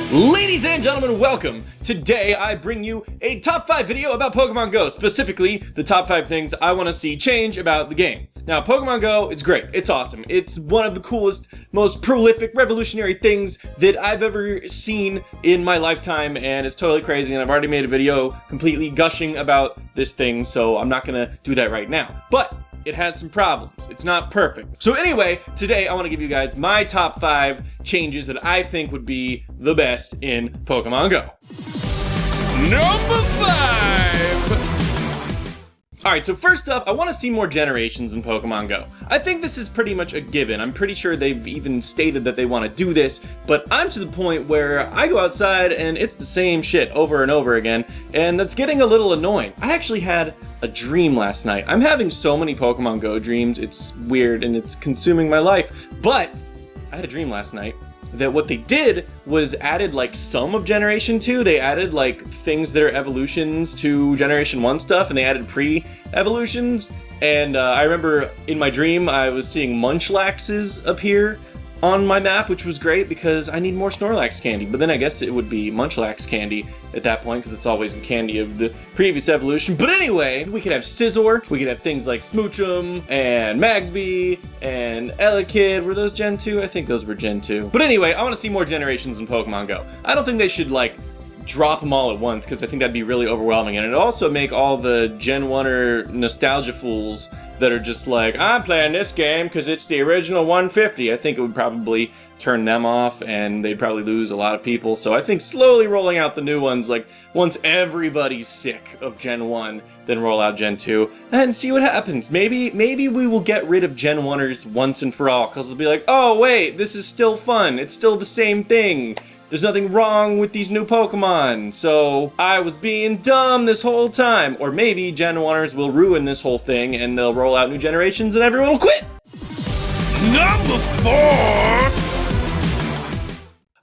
Ladies and gentlemen, welcome! Today I bring you a top 5 video about Pokemon GO, specifically the top 5 things I want to see change about the game. Now, Pokemon GO, it's great, it's awesome, it's one of the coolest, most prolific, revolutionary things that I've ever seen in my lifetime, and it's totally crazy, and I've already made a video completely gushing about this thing, so I'm not gonna do that right now. But it has some problems. It's not perfect. So anyway, today I want to give you guys my top 5 changes that I think would be the best in Pokemon GO. Number 5! Alright, so first up, I want to see more generations in Pokemon GO. I think this is pretty much a given. I'm pretty sure they've even stated that they want to do this, but I'm to the point where I go outside and it's the same shit over and over again, and that's getting a little annoying. I actually had a dream last night. I'm having so many Pokemon GO dreams, it's weird and it's consuming my life, but I had a dream last night that what they did was added like some of Generation 2, they added like things that are evolutions to Generation 1 stuff, and they added pre-evolutions, and I remember in my dream I was seeing Munchlaxes appear on my map, which was great because I need more Snorlax candy, but then I guess it would be Munchlax candy at that point because it's always the candy of the previous evolution. But anyway, we could have Scizor, we could have things like Smoochum and Magby and Elekid. Were those Gen 2? I think those were Gen 2. But anyway, I want to see more generations in Pokemon GO. I don't think they should like drop them all at once because I think that'd be really overwhelming, and it'd also make all the Gen 1er nostalgia fools that are just like, I'm playing this game because it's the original 150. I think it would probably turn them off and they'd probably lose a lot of people. So I think slowly rolling out the new ones, like once everybody's sick of Gen 1, then roll out Gen 2 and see what happens. Maybe we will get rid of Gen 1ers once and for all because they'll be like, oh wait, this is still fun. It's still the same thing. There's nothing wrong with these new Pokemon, so I was being dumb this whole time. Or maybe Gen 1ers will ruin this whole thing and they'll roll out new generations and everyone will quit! Number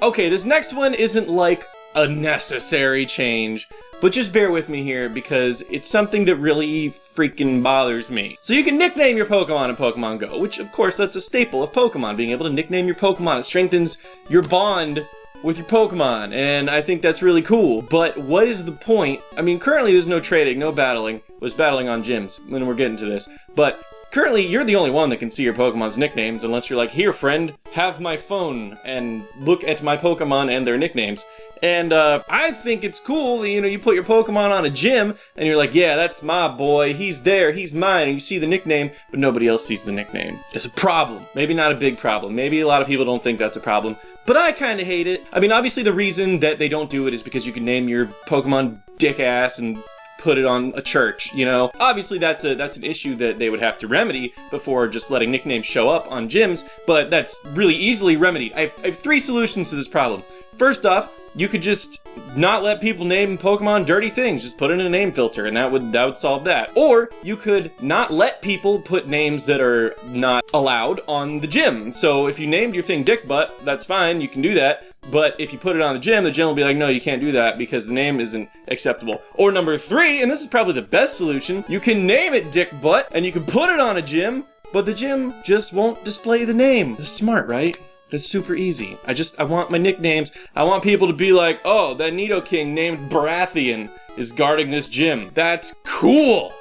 4! Okay, this next one isn't like a necessary change, but just bear with me here because it's something that really freaking bothers me. So you can nickname your Pokemon in Pokemon GO, which of course that's a staple of Pokemon, being able to nickname your Pokemon. It strengthens your bond with your Pokemon, and I think that's really cool. But what is the point? I mean, currently there's no trading, no battling. Was battling on gyms when we're getting to this. But currently, you're the only one that can see your Pokemon's nicknames unless you're like, here friend, have my phone and look at my Pokemon and their nicknames. And I think it's cool that, you put your Pokemon on a gym and you're like, yeah, that's my boy, he's there, he's mine, and you see the nickname, but nobody else sees the nickname. It's a problem. Maybe not a big problem. Maybe a lot of people don't think that's a problem, but I kind of hate it. I mean, obviously the reason that they don't do it is because you can name your Pokemon dick ass and put it on a church, Obviously that's an issue that they would have to remedy before just letting nicknames show up on gyms, but that's really easily remedied. I have 3 solutions to this problem. First off, you could just not let people name Pokemon dirty things, just put in a name filter, and that would solve that. Or you could not let people put names that are not allowed on the gym. So if you named your thing Dick Butt, that's fine, you can do that. But if you put it on the gym will be like, no, you can't do that because the name isn't acceptable. Or number 3, and this is probably the best solution, you can name it Dick Butt and you can put it on a gym, but the gym just won't display the name. It's smart, right? It's super easy. I want my nicknames. I want people to be like, oh, that Nidoking named Baratheon is guarding this gym. That's cool!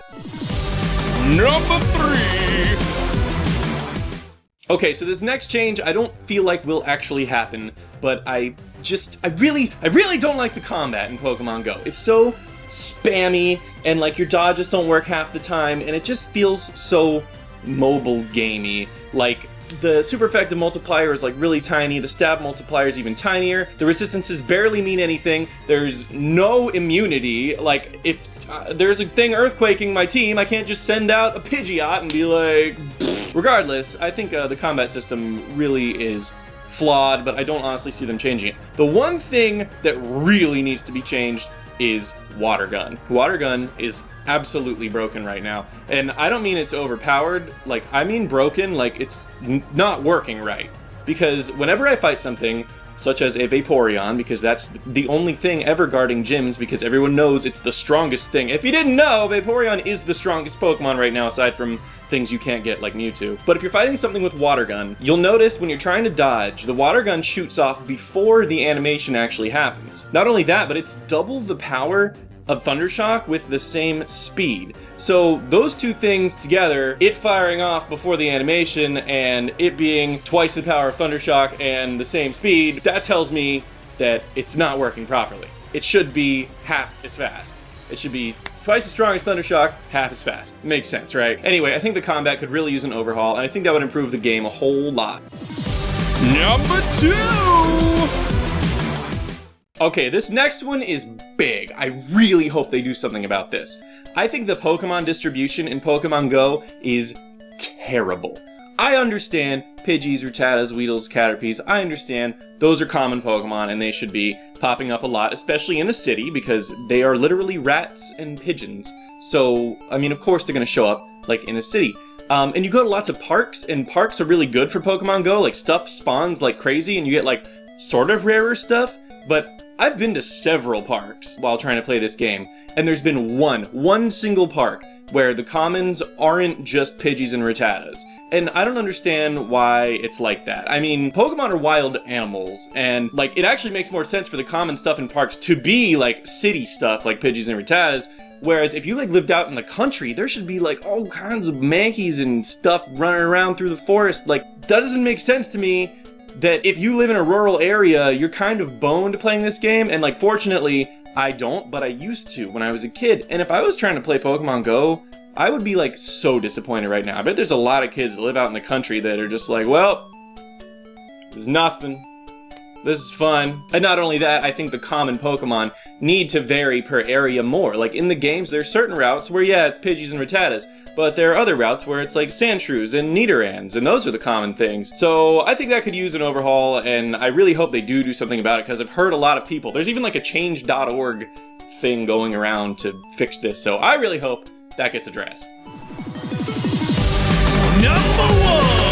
Number 3! Okay, so this next change I don't feel like will actually happen, but I really don't like the combat in Pokemon GO. It's so spammy, and like your dodges don't work half the time, and it just feels so mobile gamey. Like, the super effective multiplier is like really tiny, the stab multiplier is even tinier, the resistances barely mean anything, there's no immunity, like if there's a thing earthquaking my team, I can't just send out a Pidgeot and be like, pfft. Regardless, I think the combat system really is flawed, but I don't honestly see them changing it. The one thing that really needs to be changed is Water Gun. Water Gun is absolutely broken right now, and I don't mean it's overpowered, like I mean broken, like it's not working right. Because whenever I fight something, such as a Vaporeon, because that's the only thing ever guarding gyms, because everyone knows it's the strongest thing. If you didn't know, Vaporeon is the strongest Pokemon right now, aside from things you can't get like Mewtwo. But if you're fighting something with Water Gun, you'll notice when you're trying to dodge, the Water Gun shoots off before the animation actually happens. Not only that, but it's double the power of Thundershock with the same speed. So those two things together, it firing off before the animation and it being twice the power of Thundershock and the same speed, that tells me that it's not working properly. It should be half as fast. It should be twice as strong as Thundershock, half as fast. Makes sense, right? Anyway, I think the combat could really use an overhaul, and I think that would improve the game a whole lot. Number 2! Okay, this next one is big. I really hope they do something about this. I think the Pokemon distribution in Pokemon Go is terrible. I understand Pidgeys, Rattatas, Weedles, Caterpies. I understand those are common Pokemon and they should be popping up a lot, especially in a city, because they are literally rats and pigeons. So, I mean, of course they're gonna show up, like, in a city. And you go to lots of parks, and parks are really good for Pokemon Go. Like, stuff spawns like crazy, and you get, like, sort of rarer stuff, but I've been to several parks while trying to play this game, and there's been one single park where the commons aren't just Pidgeys and Rattatas. And I don't understand why it's like that. I mean, Pokemon are wild animals, and like it actually makes more sense for the common stuff in parks to be like city stuff like Pidgeys and Rattatas. Whereas if you like lived out in the country, there should be like all kinds of Mankeys and stuff running around through the forest. Like, that doesn't make sense to me. That if you live in a rural area, you're kind of boned playing this game, and like fortunately, I don't, but I used to when I was a kid. And if I was trying to play Pokemon Go, I would be like so disappointed right now. I bet there's a lot of kids that live out in the country that are just like, well, there's nothing. This is fun. And not only that, I think the common Pokemon need to vary per area more. Like in the games, there's certain routes where, yeah, it's Pidgeys and Rattatas, but there are other routes where it's like Sandshrews and Nidorans, and those are the common things. So I think that could use an overhaul, and I really hope they do something about it, because I've heard a lot of people. There's even like a change.org thing going around to fix this, so I really hope that gets addressed. Number 1!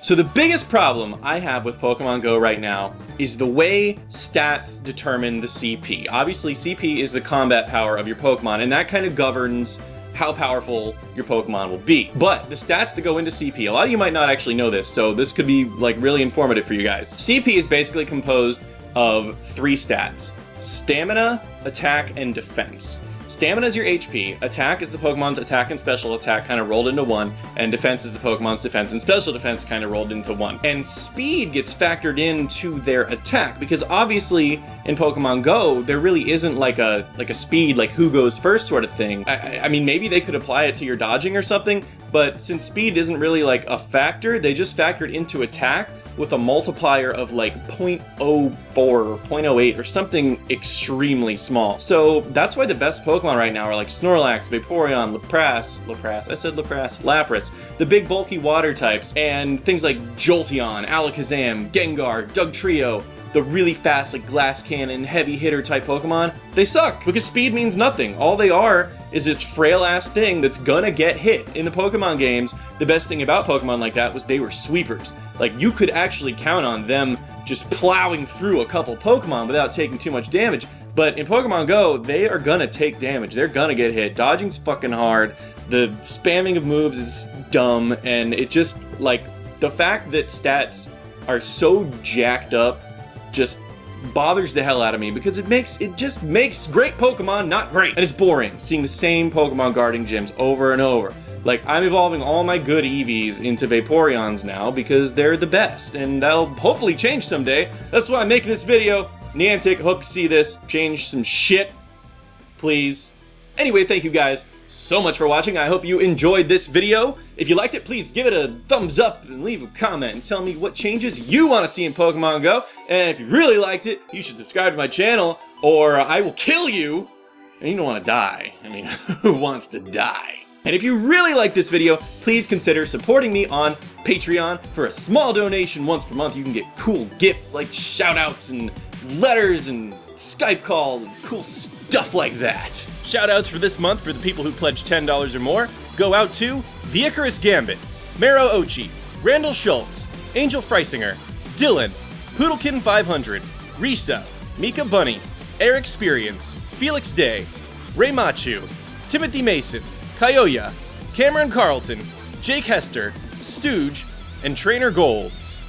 So the biggest problem I have with Pokemon Go right now is the way stats determine the CP. Obviously, CP is the combat power of your Pokemon, and that kind of governs how powerful your Pokemon will be. But the stats that go into CP, a lot of you might not actually know this, so this could be like really informative for you guys. CP is basically composed of 3 stats: stamina, attack, and defense. Stamina is your HP, attack is the Pokemon's attack and special attack kind of rolled into one, and defense is the Pokemon's defense and special defense kind of rolled into one. And speed gets factored into their attack, because obviously in Pokemon Go, there really isn't like a speed, like who goes first sort of thing. I mean, maybe they could apply it to your dodging or something, but since speed isn't really like a factor, they just factored into attack with a multiplier of like 0.04 or 0.08 or something extremely small. So that's why the best Pokemon right now are like Snorlax, Vaporeon, Lapras, the big bulky water types, and things like Jolteon, Alakazam, Gengar, Dugtrio, the really fast like Glass Cannon, heavy hitter type Pokemon. They suck because speed means nothing. All they are is this frail ass thing that's gonna get hit. In the Pokemon games, the best thing about Pokemon like that was they were sweepers. Like you could actually count on them just plowing through a couple Pokemon without taking too much damage. But in Pokemon Go, they are gonna take damage. They're gonna get hit. Dodging's fucking hard. The spamming of moves is dumb, and it just, like, the fact that stats are so jacked up just bothers the hell out of me, because it just makes great Pokemon not great. And it's boring seeing the same Pokemon guarding gyms over and over. Like, I'm evolving all my good Eevees into Vaporeons now because they're the best, and that'll hopefully change someday. That's why I'm making this video. Niantic, hope you see this. Change some shit, please. Anyway, thank you guys so much for watching. I hope you enjoyed this video. If you liked it, please give it a thumbs up and leave a comment and tell me what changes you want to see in Pokemon Go. And if you really liked it, you should subscribe to my channel, or I will kill you. And you don't want to die. I mean, who wants to die? And if you really like this video, please consider supporting me on Patreon. For a small donation once per month, you can get cool gifts like shoutouts and letters and Skype calls and cool stuff like that. Shoutouts for this month for the people who pledged $10 or more go out to The Icarus Gambit, Maro Ochi, Randall Schultz, Angel Freisinger, Dylan, Poodlekin 500, Risa, Mika Bunny, Air Experience, Felix Day, Ray Machu, Timothy Mason, Kayoya, Cameron Carlton, Jake Hester, Stooge, and Trainer Golds.